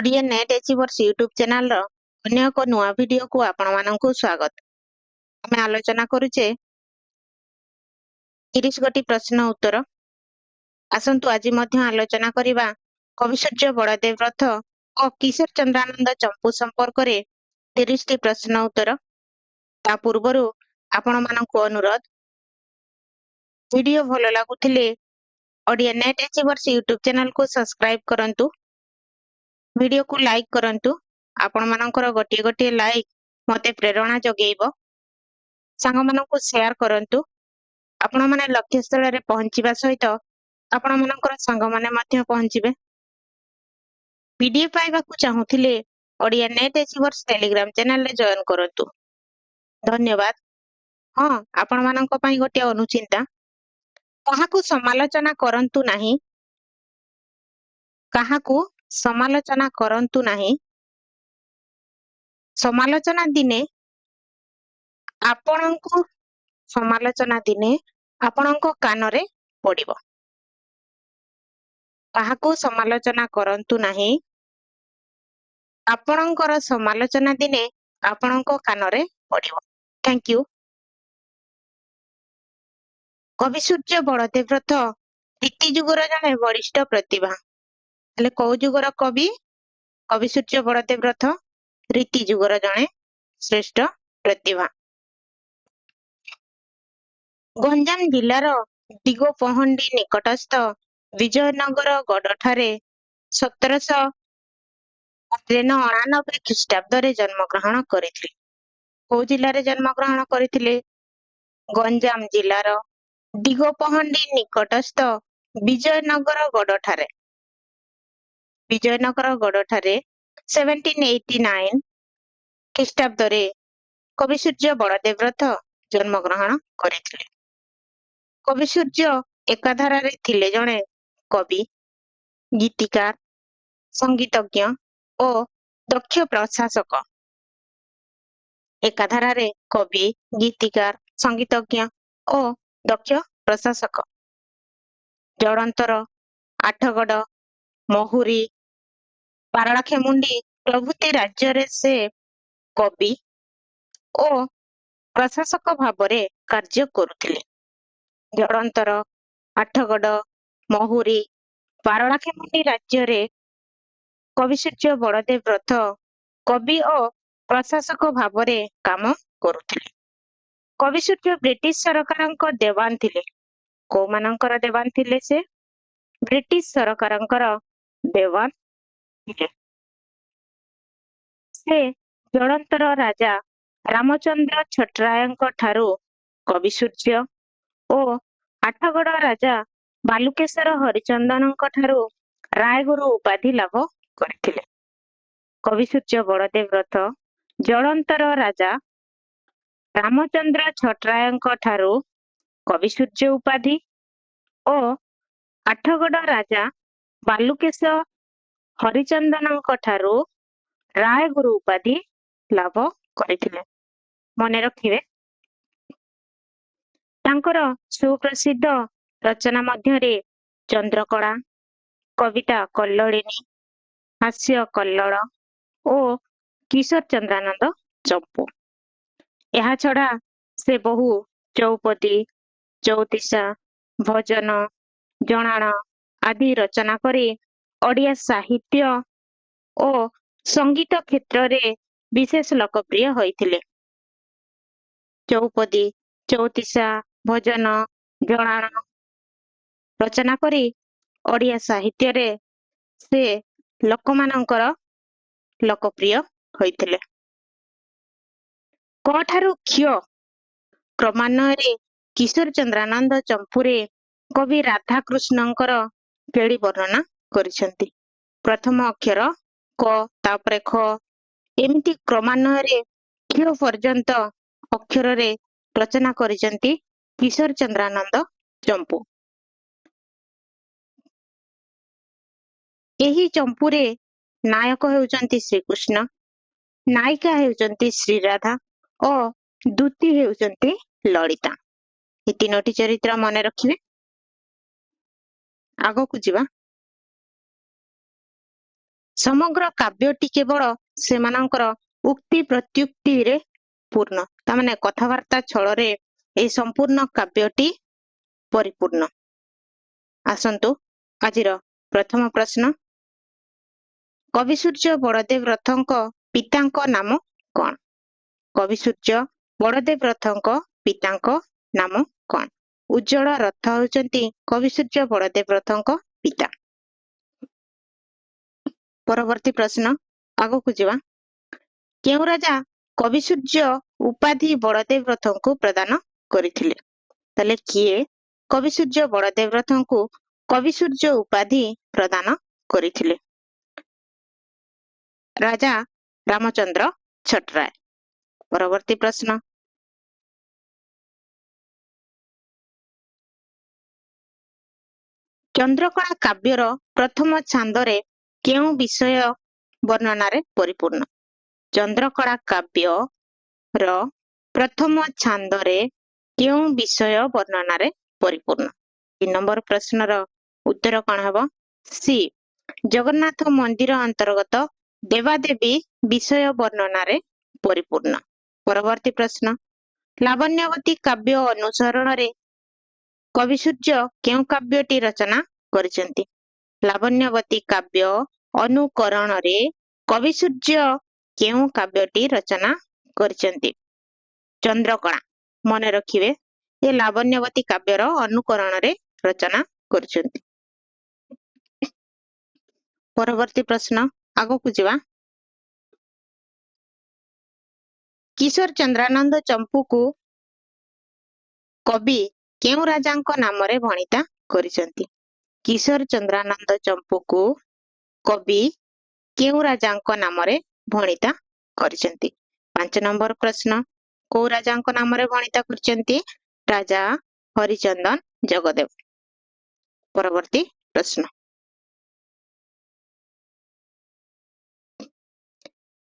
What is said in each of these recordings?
Odia net achievers YouTube ଚ୍ୟାନେଲର ଅନ୍ୟ ଏକ ନୂଆ ଭିଡିଓକୁ ଆପଣମାନଙ୍କୁ ସ୍ୱାଗତ। ଆମେ ଆଲୋଚନା କରୁଛେ 30 ଗୋଟି ପ୍ରଶ୍ନ ଉତ୍ତର। ଆସନ୍ତୁ ଆଜି ମଧ୍ୟ ଆଲୋଚନା କରିବା କବିସୂର୍ଯ୍ୟ ବଳଦେବ ରଥ ଓ କିଶୋର ଚନ୍ଦ୍ରାନନ୍ଦ ଚମ୍ପୁ ସମ୍ପର୍କରେ 30ଟି ପ୍ରଶ୍ନ ଉତ୍ତର। ତା ପୂର୍ବରୁ ଆପଣମାନଙ୍କୁ ଅନୁରୋଧ, ଭିଡିଓ ଭଲ ଲାଗୁଥିଲେ ଓଡ଼ିଆ ନେଟ୍ ଏଚିଭର୍ସ ୟୁଟ୍ୟୁବ୍ ଚ୍ୟାନେଲକୁ ସବସ୍କ୍ରାଇବ କରନ୍ତୁ। ଭିଡିଓକୁ ଲାଇକ୍ କରନ୍ତୁ। ଆପଣମାନଙ୍କର ଗୋଟିଏ ଗୋଟିଏ ଲାଇକ୍ ମୋତେ ପ୍ରେରଣା ଯୋଗେଇବ। ସାଙ୍ଗମାନଙ୍କୁ ସେୟାର କରନ୍ତୁ। ଆପଣମାନେ ଲକ୍ଷ୍ୟସ୍ଥଳରେ ପହଞ୍ଚିବା ସହିତ ଆପଣମାନଙ୍କର ସାଙ୍ଗମାନେ ମଧ୍ୟ ପହଞ୍ଚିବେ। ପିଡିଏଫ୍ ପାଇବାକୁ ଚାହୁଁଥିଲେ ଓଡ଼ିଆ ନେଟ୍ ଏଚିଭର୍ସ ଟେଲିଗ୍ରାମ ଚ୍ୟାନେଲରେ ଜଏନ୍ କରନ୍ତୁ। ଧନ୍ୟବାଦ। ହଁ, ଆପଣମାନଙ୍କ ପାଇଁ ଗୋଟିଏ ଅନୁଚିନ୍ତା। କାହାକୁ ସମାଲୋଚନା କରନ୍ତୁ ନାହିଁ। କାହାକୁ ସମାଲୋଚନା କରନ୍ତୁ ନାହିଁ। ସମାଲୋଚନା ଦିନେ ଆପଣଙ୍କ କାନରେ ପଡ଼ିବ। କାହାକୁ ସମାଲୋଚନା କରନ୍ତୁ ନାହିଁ। ଆପଣଙ୍କର ସମାଲୋଚନା ଦିନେ ଆପଣଙ୍କ କାନରେ ପଡ଼ିବ। Thank you. କବିସୂର୍ଯ୍ୟ ବଳଦେବ ରଥ ରୀତି ଯୁଗର ଜଣେ ବରିଷ୍ଠ ପ୍ରତିଭା। ହେଲେ କୋଉ ଯୁଗର କବି? କବିସୂର୍ଯ୍ୟ ବଳଦେବ ରଥ ରୀତି ଯୁଗର ଜଣେ ଶ୍ରେଷ୍ଠ ପ୍ରତିଭା। ଗଞ୍ଜାମ ଜିଲ୍ଲାର ଦିଗପହଣ୍ଡି ନିକଟସ୍ଥ ବିଜୟନଗର ଗଡ଼ଠାରେ 1799 ଖ୍ରୀଷ୍ଟାବ୍ଦରେ ଜନ୍ମଗ୍ରହଣ କରିଥିଲେ। କୋଉ ଜିଲ୍ଲାରେ ଜନ୍ମଗ୍ରହଣ କରିଥିଲେ? ଗଞ୍ଜାମ ଜିଲ୍ଲାର ଦିଗପହଣ୍ଡି ନିକଟସ୍ଥ ବିଜୟନଗର ଗଡ଼ଠାରେ। ବିଜୟନଗର ଗଡ଼ଠାରେ 1789 ଖ୍ରୀଷ୍ଟାବ୍ଦରେ କବିସୂର୍ଯ୍ୟ ବଳଦେବ ରଥ ଜନ୍ମଗ୍ରହଣ କରିଥିଲେ। କବିସୂର୍ଯ୍ୟ ଏକାଧାରାରେ ଥିଲେ ଜଣେ କବି, ଗୀତିକାର, ସଙ୍ଗୀତଜ୍ଞ ଓ ଦକ୍ଷ ପ୍ରଶାସକ। ଏକାଧାରାରେ କବି, ଗୀତିକାର, ସଙ୍ଗୀତଜ୍ଞ ଓ ଦକ୍ଷ ପ୍ରଶାସକ। ଜଳନ୍ତର, ଆଠଗଡ଼, ମହୁରୀ, ପାରଳାଖେମୁଣ୍ଡି ପ୍ରଭୃତି ରାଜ୍ୟରେ ସେ କବି ଓ ପ୍ରଶାସକ ଭାବରେ କାର୍ଯ୍ୟ କରୁଥିଲେ। ଜଳନ୍ତର, ଆଠଗଡ଼, ମହୁରୀ, ପାରଳାଖେମୁଣ୍ଡି ରାଜ୍ୟରେ କବିସୂର୍ଯ୍ୟ ବଳଦେବ ରଥ କବି ଓ ପ୍ରଶାସକ ଭାବରେ କାମ କରୁଥିଲେ। କବିସୂର୍ଯ୍ୟ ବ୍ରିଟିଶ ସରକାରଙ୍କ ଦେୱାନ ଥିଲେ। କୋଉମାନଙ୍କର ଦେୱାନ ଥିଲେ ସେ? ବ୍ରିଟିଶ ସରକାରଙ୍କର ଦେୱାନ ଥିଲେ। ସେ ଜଳନ୍ତର ରାଜା ରାମଚନ୍ଦ୍ର ଛଟରାୟଙ୍କ ଠାରୁ କବିସୂର୍ଯ୍ୟ ଓ ଆଠଗଡ଼ ରାଜା ବାଲୁକେଶ୍ୱର ହରିଚନ୍ଦନଙ୍କ ଠାରୁ ରାୟଗୁରୁ ଉପାଧି ଲାଭ କରିଥିଲେ। କବିସୂର୍ଯ୍ୟ ବଳଦେବ ରଥ ଜଳନ୍ତର ରାଜା ରାମଚନ୍ଦ୍ର ଛଟରାୟଙ୍କ ଠାରୁ କବିସୂର୍ଯ୍ୟ ଉପାଧି ଓ ଆଠଗଡ଼ ରାଜା ବାଲୁକେଶ୍ୱର ହରିଚନ୍ଦନଙ୍କ ଠାରୁ ରାୟଗୁରୁ ଉପାଧି ଲାଭ କରିଥିଲେ। ମନେ ରଖିବେ। ତାଙ୍କର ସୁପ୍ରସିଦ୍ଧ ରଚନା ମଧ୍ୟରେ ଚନ୍ଦ୍ରକଳା, କବିତା କଲ୍ଲୋଳିନୀ, ହାସ୍ୟ କଲ୍ଲୋଳ ଓ କିଶୋର ଚନ୍ଦ୍ରାନନ୍ଦ ଚମ୍ପୁ। ଏହା ଛଡ଼ା ସେ ବହୁ ଚୌପଦୀ, ଚଉତିଶା, ଭଜନ, ଜଣାଣ ଆଦି ରଚନା କରି ଓଡ଼ିଆ ସାହିତ୍ୟ ଓ ସଙ୍ଗୀତ କ୍ଷେତ୍ରରେ ବିଶେଷ ଲୋକପ୍ରିୟ ହୋଇଥିଲେ। ଚୌପଦୀ, ଚଉତିଶା, ଭଜନ, ଜଣାଣ ରଚନା କରି ଓଡ଼ିଆ ସାହିତ୍ୟରେ ସେ ଲୋକମାନଙ୍କର ଲୋକପ୍ରିୟ ହୋଇଥିଲେ। କ ଠାରୁ କ୍ଷ କ୍ରମାନ୍ୱୟରେ କିଶୋର ଚନ୍ଦ୍ରାନନ୍ଦ ଚମ୍ପୁରେ କବି ରାଧାକୃଷ୍ଣଙ୍କର କେଳି ବର୍ଣ୍ଣନା କରିଛନ୍ତି। ପ୍ରଥମ ଅକ୍ଷର କ, ତାପରେ ଖ, ଏମିତି କ୍ରମାନ୍ୱୟରେ କ୍ଷ ପର୍ଯ୍ୟନ୍ତ ଅକ୍ଷରରେ ରଚନା କରିଛନ୍ତି କିଶୋର ଚନ୍ଦ୍ରାନନ୍ଦ ଚମ୍ପୁ। ଏହି ଚମ୍ପୁରେ ନାୟକ ହେଉଛନ୍ତି ଶ୍ରୀକୃଷ୍ଣ, ନାୟିକା ହେଉଛନ୍ତି ଶ୍ରୀରାଧା ଓ ଦୂତୀ ହେଉଛନ୍ତି ଲଳିତା। ଏ ତିନୋଟି ଚରିତ୍ର ମନେ ରଖିବେ। ଆଗକୁ ଯିବା। समग्र काव्यटी केवल सेमानंकर उक्ति प्रत्युक्ति रे पूर्ण तामाने कथावार्ता छଳରେ ए संपूर्ण काव्यटी परिपूर्ण। आसंतु आजिर प्रथम प्रश्न कवि सूर्य बड़देव रथଙ୍କ पिताଙ୍କ नाम कौन? कवि सूर्य बड़देव रथଙ୍କ पिताଙ୍କ नाम कौन? उज्जवल रथ होउचंती कवि सूर्य बड़देव रथଙ୍କ पिता। परवर्ती प्रश्न आगो को जिवा केउ राजा कवि सूर्य उपाधि बड़देव रथଙ୍କୁ प्रदान କରିଥିଲେ? ताले किए कवि सूर्य बड़देव रथଙ୍କୁ कवि सूर्य उपाधि प्रदान କରିଥିଲେ? राजा रामचंद्र छटराय। परवर्ती प्रश्न चंद्रकला काव्यर प्रथम छांदरे केउ विषय वर्णनारे परिपूर्ण? चंद्रकला काव्य र प्रथम छांदरे केउ विषय वर्णनारे परिपूर्ण? 3 नंबर प्रश्नर उत्तर कौन हबो? सी जगन्नाथ मंदिर अंतर्गत देवादेवी विषय वर्णनारे परिपूर्ण। परवर्ती प्रश्न लावण्यवती काव्य अनुसरण रे कवि सूर्य केउ काव्यटी रचना करिसेंती? लावण्यवती काव्य अनुकरण रे कवि सूर्य केउ काव्यटी रचना करिसेंती? चंद्रकला। मन रखिबे ये लावण्यवती काव्यर अनुकरण रे रचना करिसेंती। परवर्ती प्रश्न आगो को जिवा किशोर चंद्रानंद चंपू को कवि केउ राजांक नामरे भणिता करिसेंती? किशोर चंद्रानंद चंपू को कवि केउ राजांक नामरे भणिता करिसेंती? 5 नंबर प्रश्न को राजांक नामरे भणिता करिसेंती? राजा हरिचंदन जगदेव। परवर्ती प्रश्न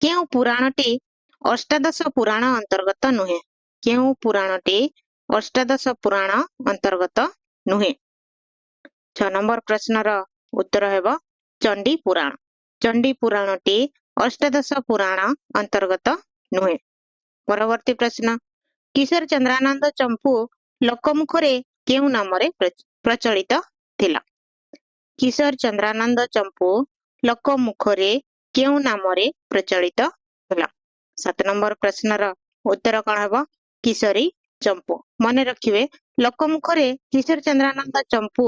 केउ पुराणटी अष्टादश पुराण अंतर्गत नुहे? केउ पुराणटी अष्टादश पुराण अंतर्गत नुहे? 6 नंबर प्रश्नर उत्तर हेबो चंडी पुराण। चंडी पुराणटी अष्टादश पुराण अंतर्गत नुहे। परवर्ती प्रश्न किशोर चंद्रानंद चंपू लोकमुखरे केउ नामरे प्रचलित थिला? किशोर चंद्रानंद चंपू लोकमुखरे केउ नामरे प्रचलित थिला? 7 नंबर प्रश्नर उत्तर कौन हेबो? किशोरी चंपू। मन रखिबे लोकमुखरे किशोर चंद्रानंद चंपू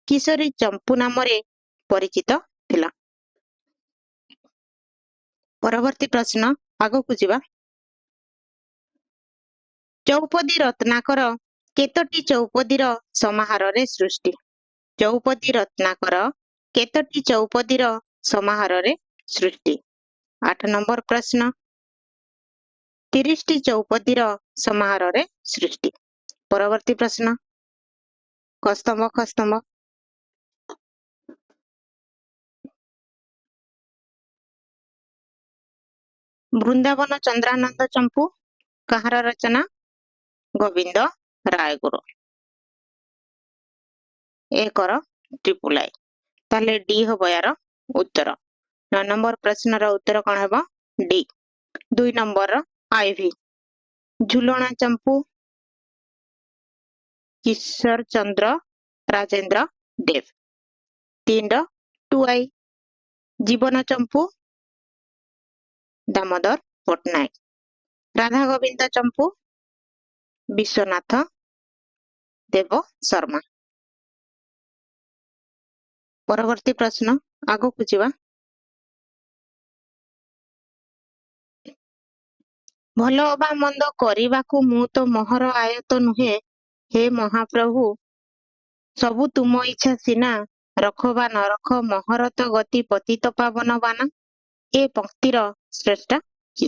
किशोरी चंपू नामरे परिचित थिला। परवर्ती प्रश्न आगो को जिवा चौपदी रत्नाकर केतोटी चौपदीर समाहाରରେ सृष्टि? चौपदी रत्नाकर केतोटी चौपदीर समाहाରରେ सृष्टि? 8 नंबर प्रश्न 30टी चौपदीर समाहाରରେ सृष्टि? परवर्ती प्रश्न कस्तंभ खस्तंभ वृंदावन चंद्रानंद चंपू कहार रचना? गोविंद रायगुरु। एकर ट्रिपुल आई ताले डी हबो यार उत्तर। 9 नंबर प्रश्नर उत्तर कौन हेबो? डी। 2 नंबर आईवी झुलना चंपू किशोर चंद्र राजेंद्र देव। 3 टू आई जीवन चंपू दामोदर पटनायक। राधा गोविंद चंपू विश्वनाथ देव शर्मा। परवर्ती प्रश्न आगो को जिवा भल अबा मंद करिबाकू मु तो मोहर आयत नुहे हे महाप्रभु सबु तुम इच्छा सिना रखबा न रख मोहर तो गति पतित पावन बाना। ए पंक्तिर श्रेष्ठ कि?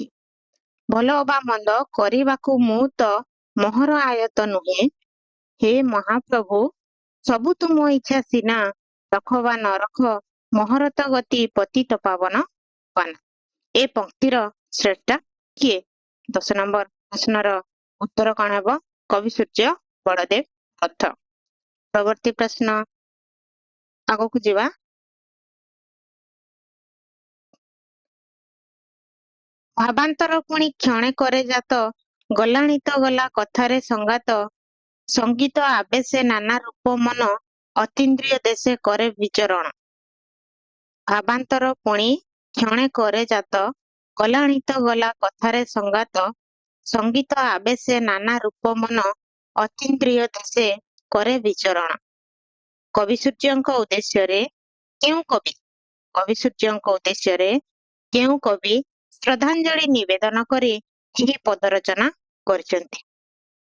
भल अबा मंद करिबाकू मु तो मोहर आयत नुहे हे महाप्रभु सबु तुम इच्छा सिना रखबा न रख मोहर तो गति पतित पावन बाना। ए पंक्तिर श्रेष्ठ किए? 10 नंबर प्रश्नर उत्तर कौन हेबो? कवि सूर्य बड़देव रथ। परवर्ती प्रश्न आगो को जिवा ଭାବାନ୍ତର ପୁଣି କ୍ଷଣେ କରେ ଜାତ, ଗଲାଣି ତ ଗଲା କଥାରେ ସଂଗାତ, ସଙ୍ଗୀତ ଆବେଶେ ନାନା ରୂପ ମନ, ଅତୀନ୍ଦ୍ରିୟ ଦେଶେ କରେ ବିଚରଣ। ଭାବାନ୍ତର ପୁଣି କ୍ଷଣେ କରେ ଜାତ, ଗଲାଣି ତ ଗଲା କଥାରେ ସଂଗାତ, ସଙ୍ଗୀତ ଆବେଶେ ନାନା ରୂପ ମନ, ଅତୀନ୍ଦ୍ରିୟ ଦେଶେ କରେ ବିଚରଣ। କବି ସୂର୍ଯ୍ୟଙ୍କ ଉଦ୍ଦେଶ୍ୟରେ କେଉଁ କବି କବି ସୂର୍ଯ୍ୟଙ୍କ ଉଦ୍ଦେଶ୍ୟରେ କେଉଁ କବି ଶ୍ରଦ୍ଧାଞ୍ଜଳି ନିବେଦନ କରି ଏହି ପଦ ରଚନା କରିଛନ୍ତି?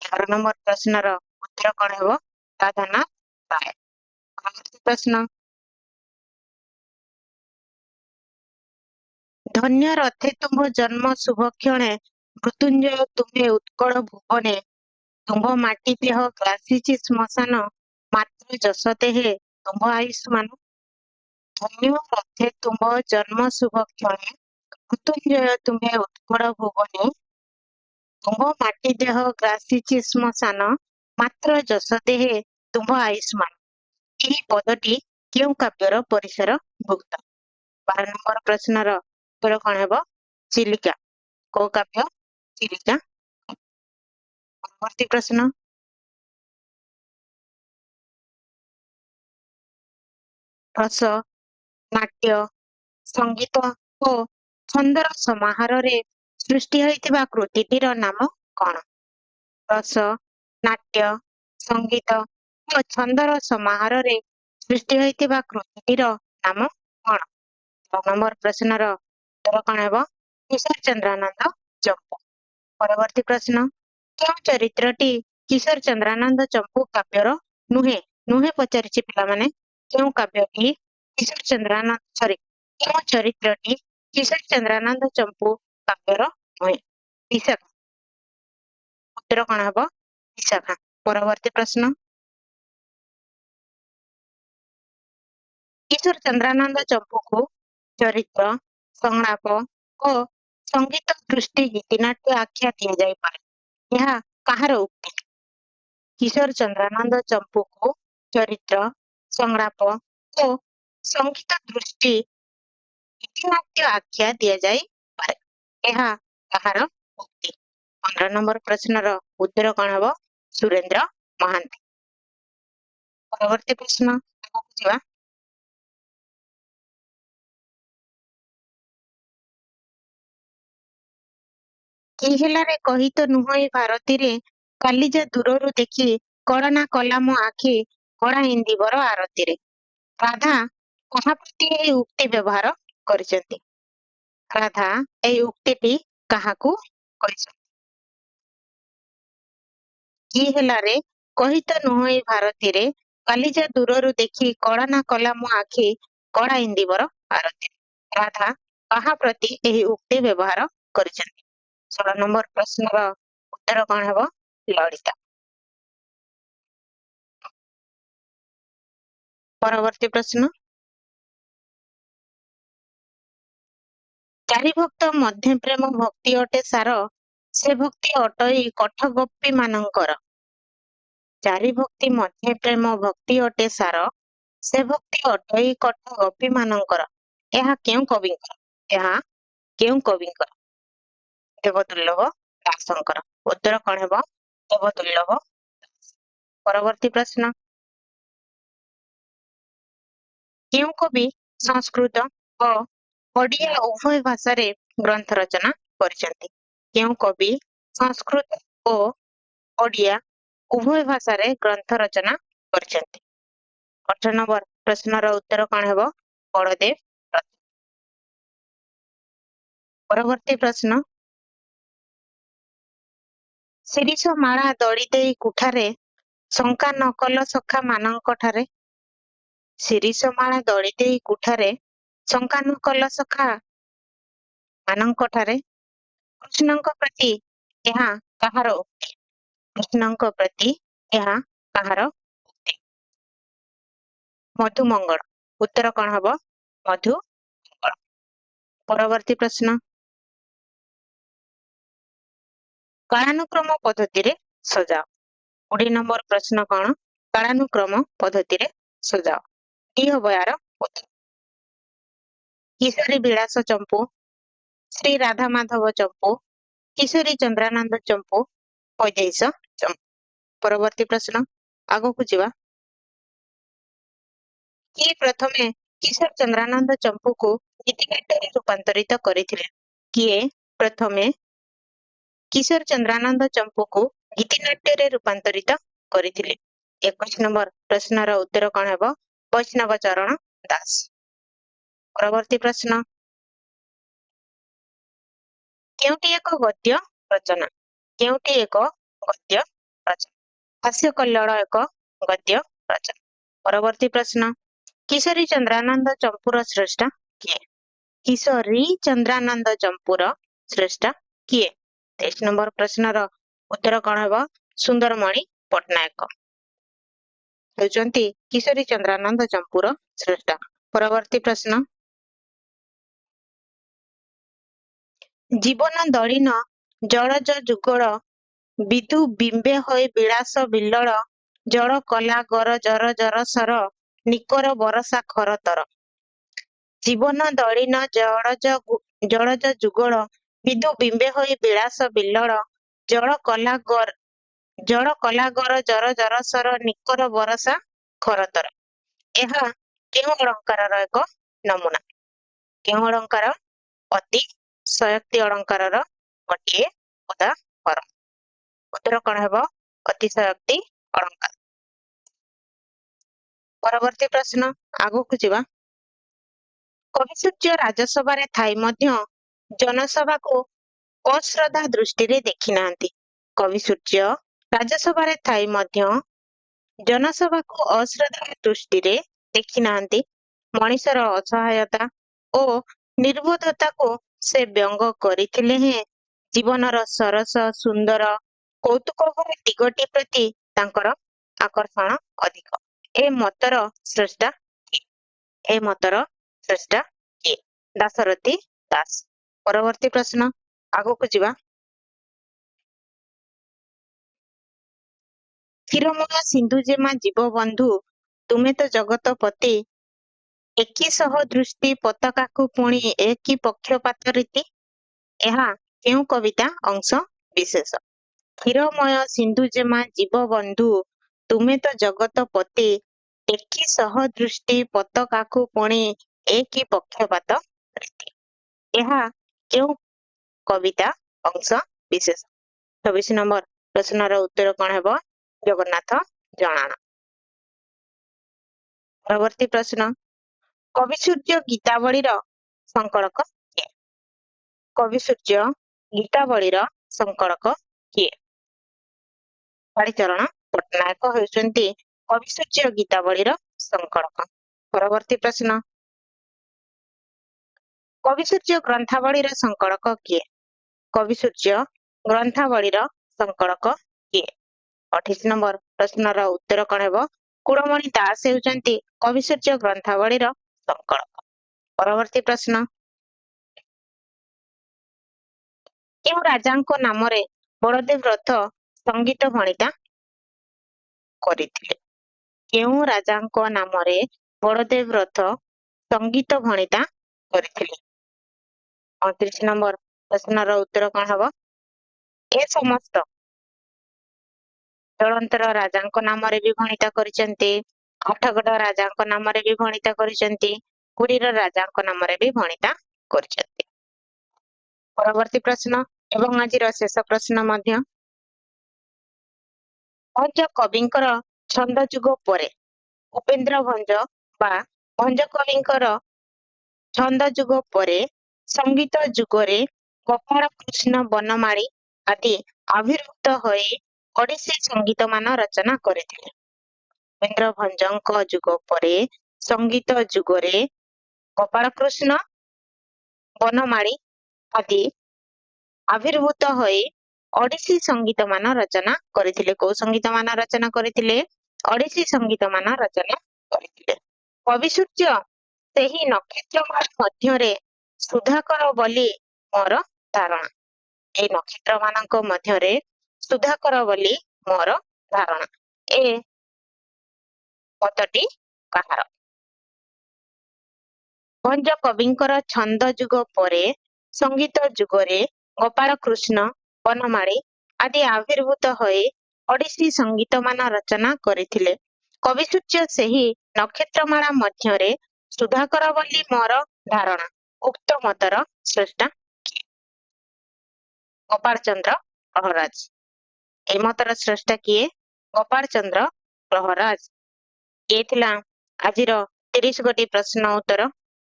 11 ନମ୍ବର ପ୍ରଶ୍ନର ଉତ୍ତର କଣ ହେବ? ରାଧାନାଥ ରାୟ। ପରବର୍ତ୍ତୀ ପ୍ରଶ୍ନ, ଧନ୍ୟ ରଥେ ତୁମ୍ଭ ଜନ୍ମ ଶୁଭ କ୍ଷଣେ, ମୃତ୍ୟୁଞ୍ଜୟ ତୁମ୍ଭେ ଉତ୍କଳ ଭୁବନେ, ତୁମ୍ଭ ମାଟି ଦେହ ଗ୍ରାସିଛି ଶ୍ମଶାନ, ମାତ୍ର ଯଶ ଦେହେ ତୁମ୍ଭ ଆୟୁଷ୍ମାନ। ଧନ୍ୟ ରଥେ ତୁମ୍ଭ ଜନ୍ମ ଶୁଭ କ୍ଷଣେ, ମୃତ୍ୟୁଞ୍ଜୟ ତୁମ୍ଭେ ଉତ୍କଳ ଭୁବନେ, ତୁମ୍ଭ ମାଟି ଦେହ ଗ୍ରାସିଛି ଶ୍ମଶାନ, ମାତ୍ର ଯଶ ଦେହେ ତୁମ୍ଭ ଆୟୁଷ୍ମାନ। ଏହି ପଦଟି କେଉଁ କାବ୍ୟର ପରିସର ଭୁକ୍ତ? 12 ନମ୍ବର ପ୍ରଶ୍ନର ଉତ୍ତର କଣ ହେବ? ଚିଲିକା। କୋଉ କାବ୍ୟ? ଚିଲିକା। ପରବର୍ତ୍ତୀ ପ୍ରଶ୍ନ, ରସ, ନାଟ୍ୟ, ସଙ୍ଗୀତ ଓ ଛନ୍ଦର ସମାହାରରେ ସୃଷ୍ଟି ହୋଇଥିବା କୃତିଟିର ନାମ କଣ? ରସ, ନାଟ୍ୟ, ସଙ୍ଗୀତ ଓ ଛନ୍ଦର ସମାହାରରେ ସୃଷ୍ଟି ହୋଇଥିବା କୃତିଟିର ନାମ କଣ? 6 ନମ୍ବର ପ୍ରଶ୍ନର ଉତ୍ତର କଣ ହେବ? କିଶୋର ଚନ୍ଦ୍ରାନନ୍ଦ ଚମ୍ପୁ। ପରବର୍ତ୍ତୀ ପ୍ରଶ୍ନ, କେଉଁ ଚରିତ୍ରଟି କିଶୋର ଚନ୍ଦ୍ରାନନ୍ଦ ଚମ୍ପୁ କାବ୍ୟର ନୁହେଁ? ନୁହେଁ ପଚାରିଛି ପିଲାମାନେ। କେଉଁ କାବ୍ୟଟି କିଶୋର କେଉଁ ଚରିତ୍ରଟି କିଶୋର ଚନ୍ଦ୍ରାନନ୍ଦ ଚମ୍ପୁ କାବ୍ୟର ନୁହେଁ? ବିଶାଖା। ଉତ୍ତର କଣ ହେବ? ବିଶାଖା। ପରବର୍ତ୍ତୀ ପ୍ରଶ୍ନ, କିଶୋର ଚନ୍ଦ୍ରାନନ୍ଦ ଚମ୍ପୁକୁ ଚରିତ୍ର, ସଂଳାପ ଓ ସଙ୍ଗୀତ ଦୃଷ୍ଟି ଗୀତିନାଟ୍ୟ ଆଖ୍ୟା ଦିଆଯାଇପାରେ। ଏହା କାହାର ଉକ୍ତି? କିଶୋର ଚନ୍ଦ୍ରାନନ୍ଦ ଚମ୍ପୁକୁ ଚରିତ୍ର, ସଂଳାପ ଓ ସଙ୍ଗୀତ ଦୃଷ୍ଟି ଗୀତିନାଟ୍ୟ ଆଖ୍ୟା ଦିଆଯାଇପାରେ। ଏହା କାହାର ଉକ୍ତି? 15 ନମ୍ବର ପ୍ରଶ୍ନର ଉତ୍ତର କଣ ହେବ? ସୁରେନ୍ଦ୍ର ମହାନ୍ତି। ପରବର୍ତ୍ତୀ ପ୍ରଶ୍ନ, ଆଗକୁ ଯିବା। କି ହେଲାରେ କହି ତ ନୁହଁଇ ଭାରତୀରେ, କାଲିଜା ଦୂରରୁ ଦେଖି କଳନା କଲା ମୋ ଆଖି, କଳା ଇନ୍ଦିବର ଆରତିରେ। ରାଧା କାହା ପ୍ରତି ଏହି ଉକ୍ତି ବ୍ୟବହାର କରିଛନ୍ତି? ରାଧା ଏହି ଉକ୍ତିଟି କାହାକୁ କହିଛନ୍ତି? କି ହେଲାରେ କହି ତ ନୁହଁଇ ଭାରତୀରେ, କାଲିଜା ଦୂରରୁ ଦେଖି କଳନା କଲା ମୋ ଆଖି, କଳା ଇନ୍ଦିବର ଆରତିରେ। ରାଧା କାହା ପ୍ରତି ଏହି ଉକ୍ତି ବ୍ୟବହାର କରିଛନ୍ତି? 16 ନମ୍ବର ପ୍ରଶ୍ନର ଉତ୍ତର କଣ ହେବ? ଲଳିତା। ପରବର୍ତ୍ତୀ ପ୍ରଶ୍ନ, ଚାରି ଭକ୍ତ ମଧ୍ୟ ପ୍ରେମ ଭକ୍ତି ଅଟେ ସାର, ସେ ଭକ୍ତି ଅଟଇ କଠ ଗୋପୀ ମାନଙ୍କର। ଚାରି ଭକ୍ତି ମଧ୍ୟ ପ୍ରେମ ଭକ୍ତି ଅଟେ ସାର, ସେ ଭକ୍ତି ଅଟଇ କଠ ଗୋପୀ ମାନଙ୍କର। ଏହା କେଉଁ କବିଙ୍କର? ଏହା କେଉଁ କବିଙ୍କର? ଦେବଦୁର୍ଲ୍ଲଭ ଦାସଙ୍କର। ଉତ୍ତର କଣ ହେବ? ଦେବଦୁର୍ଲ୍ଲଭ ଦାସ। ପରବର୍ତ୍ତୀ ପ୍ରଶ୍ନ, କେଉଁ କବି ସଂସ୍କୃତ ଓ ଓଡ଼ିଆ ଉଭୟ ଭାଷାରେ ଗ୍ରନ୍ଥ ରଚନା କରିଛନ୍ତି? କେଉଁ କବି ସଂସ୍କୃତ ଓ ଓଡ଼ିଆ ଉଭୟ ଭାଷାରେ ଗ୍ରନ୍ଥ ରଚନା କରିଛନ୍ତି? 18 ନମ୍ବର ପ୍ରଶ୍ନର ଉତ୍ତର କଣ ହେବ? ବଳଦେବ ରଥ। ପରବର୍ତ୍ତୀ ପ୍ରଶ୍ନ, ଶିରିଷ ମାଳା ଦଳି ଦେଇ କୁଠାରେ, ଶଙ୍କା ନ କଲ ସଖା ମାନଙ୍କ ଠାରେ। ଶିରିଷ ମାଳା ଦଳି ଦେଇ କୁଠାରେ, ଶଙ୍କା ନ କଲ ସଖା ମାନଙ୍କ ଠାରେ। କୃଷ୍ଣଙ୍କ ପ୍ରତି ଏହା କାହାର ଉକ୍ତି? କୃଷ୍ଣଙ୍କ ପ୍ରତି ଏହା କାହାର ଉକ୍ତି? ମଧୁମଙ୍ଗଳ। ଉତ୍ତର କଣ ହେବ? ମଧୁମଙ୍ଗଳ। ପରବର୍ତ୍ତୀ ପ୍ରଶ୍ନ, କାଳାନୁକ୍ରମ ପଦ୍ଧତିରେ ସଜାଅ। 20 ନମ୍ବର ପ୍ରଶ୍ନ କଣ? କାଳାନୁକ୍ରମ ପଦ୍ଧତିରେ ସଜାଅ। କି ହବ ଏହାର ଉତ୍ତର? କିଶୋରୀ ବିଳାସ ଚମ୍ପୁ, ଶ୍ରୀ ରାଧା ମାଧବ ଚମ୍ପୁ, କିଶୋରୀ ଚନ୍ଦ୍ରାନନ୍ଦ ଚମ୍ପୁ, ବୈଦେଶ ଚମ୍ପୁ। ପରବର୍ତ୍ତୀ ପ୍ରଶ୍ନ ଆଗକୁ ଯିବା। କିଏ ପ୍ରଥମେ କିଶୋର ଚନ୍ଦ୍ରାନନ୍ଦ ଚମ୍ପୁକୁ ଗୀତିନାଟ୍ୟରେ ରୂପାନ୍ତରିତ କରିଥିଲେ? କିଏ ପ୍ରଥମେ କିଶୋର ଚନ୍ଦ୍ରାନନ୍ଦ ଚମ୍ପୁକୁ ଗୀତିନାଟ୍ୟରେ ରୂପାନ୍ତରିତ କରିଥିଲେ? 21 ନମ୍ବର ପ୍ରଶ୍ନର ଉତ୍ତର କଣ ହେବ? ବୈଷ୍ଣବ ଚରଣ ଦାସ। ପରବର୍ତ୍ତୀ ପ୍ରଶ୍ନ କେଉଁଟି ଏକ ଗଦ୍ୟ ରଚନା? କେଉଁଟି ଏକ ଗଦ୍ୟ ରଚନା? ହାସ୍ୟ କଲ୍ଲୋଳ ଏକ ଗଦ୍ୟ ରଚନା। ପରବର୍ତ୍ତୀ ପ୍ରଶ୍ନ କିଶୋରୀ ଚନ୍ଦ୍ରାନନ୍ଦ ଚମ୍ପୁର ସ୍ରଷ୍ଟା କିଏ? କିଶୋରୀ ଚନ୍ଦ୍ରାନନ୍ଦ ଚମ୍ପୁର ସ୍ରଷ୍ଟା କିଏ? 23 ନମ୍ବର ପ୍ରଶ୍ନର ଉତ୍ତର କଣ ହେବ? ସୁନ୍ଦରମଣି ପଟ୍ଟନାୟକ ହେଉଛନ୍ତି କିଶୋରୀ ଚନ୍ଦ୍ରାନନ୍ଦ ଚମ୍ପୁର ସ୍ରଷ୍ଟା। ପରବର୍ତ୍ତୀ ପ୍ରଶ୍ନ ଜୀବନ ଦଳିନ ଜଳଜ ଯୁଗଳ ବିଧୁ ବିମ୍ବେ ହୋଇ ବିଳାସ ବିଲ୍ଲଳ ଜଳ କଲା ଗର ଜର ଜର ସର ନିକର ବରସା ଖରତର। ଜୀବନ ଦଳିନ ଜଳଜ ଯୁଗଳ ବିଧୁ ବିମ୍ବେ ହୋଇ ବିଳାସ ବିଲ୍ଲଳ ଜଳ କଲା ଗର ଜର ଜର ସର ନିକର ବରସା ଖରତର। ଏହା କେଉଁ ଅଳଙ୍କାରର ଏକ ନମୁନା? କେଉଁ ଅଳଙ୍କାର? ଅତି ଶୟୋକ୍ତି ଅଳଙ୍କାରର ଗୋଟିଏ ଉଦାହରଣ। ଉତ୍ତର କଣ ହେବ? ଅତିଶୟୋକ୍ତି ଅଳଙ୍କାର। ପରବର୍ତ୍ତୀ ପ୍ରଶ୍ନ ଆଗକୁ ଯିବା। କବିସୂର୍ଯ୍ୟ ରାଜସଭାରେ ଥାଇ ମଧ୍ୟ ଜନସଭାକୁ ଅଶ୍ରଦ୍ଧା ଦୃଷ୍ଟିରେ ଦେଖିନାହାନ୍ତି। କବିସୂର୍ଯ୍ୟ ରାଜସଭାରେ ଥାଇ ମଧ୍ୟ ଜନସଭାକୁ ଅଶ୍ରଦ୍ଧା ଦୃଷ୍ଟିରେ ଦେଖିନାହାନ୍ତି। ମଣିଷର ଅସହାୟତା ଓ ନିର୍ବୋଧତାକୁ ସେ ବ୍ୟଙ୍ଗ କରିଥିଲେ ହେଁ ଜୀବନର ସରସ ସୁନ୍ଦର କୌତୁକ ଭଳି ଦିଗଟି ପ୍ରତି ତାଙ୍କର ଆକର୍ଷଣ ଅଧିକ। ଏ ମତର ସ୍ରଷ୍ଟା କିଏ? ଏ ମତର ସ୍ରଷ୍ଟା କିଏ? ଦାଶରଥୀ ଦାସ। ପରବର୍ତ୍ତୀ ପ୍ରଶ୍ନ ଆଗକୁ ଯିବା। କ୍ଷୀରମୟ ସିନ୍ଧୁ ଯେମା ଜୀବ ବନ୍ଧୁ ତୁମେ ତ ଜଗତପତି ଏକି ସହ ଦୃଷ୍ଟି ପତାକାକୁ ପୁଣି ଏକି ପକ୍ଷପାତ ରୀତି। ଏହା କେଉଁ କବିତା ଅଂଶ ବିଶେଷ? କ୍ଷୀରମୟ ସିନ୍ଧୁ ଯେମା ଜୀବ ବନ୍ଧୁ ତୁମେ ତ ଜଗତପତି ଏକି ସହ ଦୃଷ୍ଟି ପତାକାକୁ ପୁଣି ଏକି ପକ୍ଷପାତ ରୀତି। ଏହା କେଉଁ କବିତା ଅଂଶ ବିଶେଷ? 24 ନମ୍ବର ପ୍ରଶ୍ନର ଉତ୍ତର କଣ ହେବ? ଜଗନ୍ନାଥ ଜଣାଣ। ପରବର୍ତ୍ତୀ ପ୍ରଶ୍ନ କବିସୂର୍ଯ୍ୟ ଗୀତାବଳୀର ସଂକଳକ କିଏ? କବିସୂର୍ଯ୍ୟ ଗୀତାବଳୀର ସଂକଳକ କିଏ? କାଳୀଚରଣ ପଟ୍ଟନାୟକ ହେଉଛନ୍ତି କବିସୂର୍ଯ୍ୟ ଗୀତାବଳୀର ସଂକଳକ। ପରବର୍ତ୍ତୀ ପ୍ରଶ୍ନ କବିସୂର୍ଯ୍ୟ ଗ୍ରନ୍ଥାବଳୀର ସଂକଳକ କିଏ? କବିସୂର୍ଯ୍ୟ ଗ୍ରନ୍ଥାବଳୀର ସଂକଳକ କିଏ? 28 ନମ୍ବର ପ୍ରଶ୍ନର ଉତ୍ତର କଣ ହେବ? କୁଳମଣି ଦାସ ହେଉଛନ୍ତି କବିସୂର୍ଯ୍ୟ ଗ୍ରନ୍ଥାବଳୀର ସଂକଳକ। ପରବର୍ତ୍ତୀ ପ୍ରଶ୍ନ କେଉଁ ରାଜାଙ୍କ ନାମରେ ବଳଦେବ ରଥ ସଙ୍ଗୀତ ଭଣିତା କରିଥିଲେ? କେଉଁ ରାଜାଙ୍କ ନାମରେ ବଳଦେବ ରଥ ସଙ୍ଗୀତ ଭଣିତା କରିଥିଲେ? 29 ନମ୍ବର ପ୍ରଶ୍ନର ଉତ୍ତର କଣ ହେବ? ଏ ସମସ୍ତ ଜଳନ୍ତର ରାଜାଙ୍କ ନାମରେ ବି ଭଣିତା କରିଛନ୍ତି। ଆଠଗଡ ରାଜାଙ୍କ ନାମରେ ବି ଭଣିତା କରିଛନ୍ତି। ପୁରୀର ରାଜାଙ୍କ ନାମରେ ବି ଭଣିତା କରିଛନ୍ତି। ପରବର୍ତ୍ତୀ ପ୍ରଶ୍ନ ଏବଂ ଆଜିର ଶେଷ ପ୍ରଶ୍ନ ମଧ୍ୟ ଭଞ୍ଜ କବିଙ୍କର ଛନ୍ଦ ଯୁଗ ପରେ ଉପେନ୍ଦ୍ର ଭଞ୍ଜ ବା ଭଞ୍ଜ କବିଙ୍କର ଛନ୍ଦ ଯୁଗ ପରେ ସଙ୍ଗୀତ ଯୁଗରେ ଗୋପାଳ କୃଷ୍ଣ ବନମାଳୀ ଆଦି ଆବିର୍ଭୂତ ହୋଇ ଓଡିଶୀ ସଙ୍ଗୀତ ମାନ ରଚନା କରିଥିଲେ। ଉପେନ୍ଦ୍ର ଭଞ୍ଜଙ୍କ ଯୁଗ ପରେ ସଙ୍ଗୀତ ଯୁଗରେ ଗୋପାଳ କୃଷ୍ଣ ବନମାଳୀ ଆଦି ଆବିର୍ଭୂତ ହୋଇ ଓଡିଶୀ ସଙ୍ଗୀତ ମାନ ରଚନା କରିଥିଲେ। କୋଉ ସଙ୍ଗୀତ ମାନ ରଚନା କରିଥିଲେ? ଓଡିଶୀ ସଙ୍ଗୀତ ମାନ ରଚନା କରିଥିଲେ। କବିସୂର୍ଯ୍ୟ ସେହି ନକ୍ଷତ୍ରମାଳ ମଧ୍ୟରେ ସୁଧାକର ବୋଲି ମୋର ଧାରଣା। এই ନକ୍ଷତ୍ର ମାନଙ୍କ ମଧ୍ୟରେ ସୁଧାକର ବୋଲି ମୋର ଧାରଣା। ଏ ପଦଟି କାହାର? ଭଞ୍ଜ କବିଙ୍କର ଛନ୍ଦ ଯୁଗ ପରେ संगीत जुगरे गोपाल कृष्ण बनमाड़ी आदि आविर्भूत होई ओडिसी संगीत मान रचना करथिले। कविसूर्य सेही नक्षत्रमाला मध्यरे सुधाकर बोली मोर धारणा। उक्त मतर श्रेष्ठा गोपाल चंद्र प्रहराज। ए मतर श्रेष्ठा किए गोपाल चंद्र प्रहराज। ये थिला आजिर 30 गोटी प्रश्न उत्तर।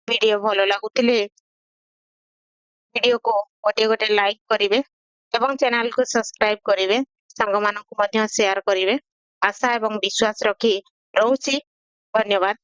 वीडियो भलो लागुतिले वीडियो को गोटे गोटे लाइक करिवे एवं चैनल को सब्सक्राइब करिवे संग मानकु मध्य शेयर करिवे। आशा एवं विश्वास रखी रहउची। धन्यवाद।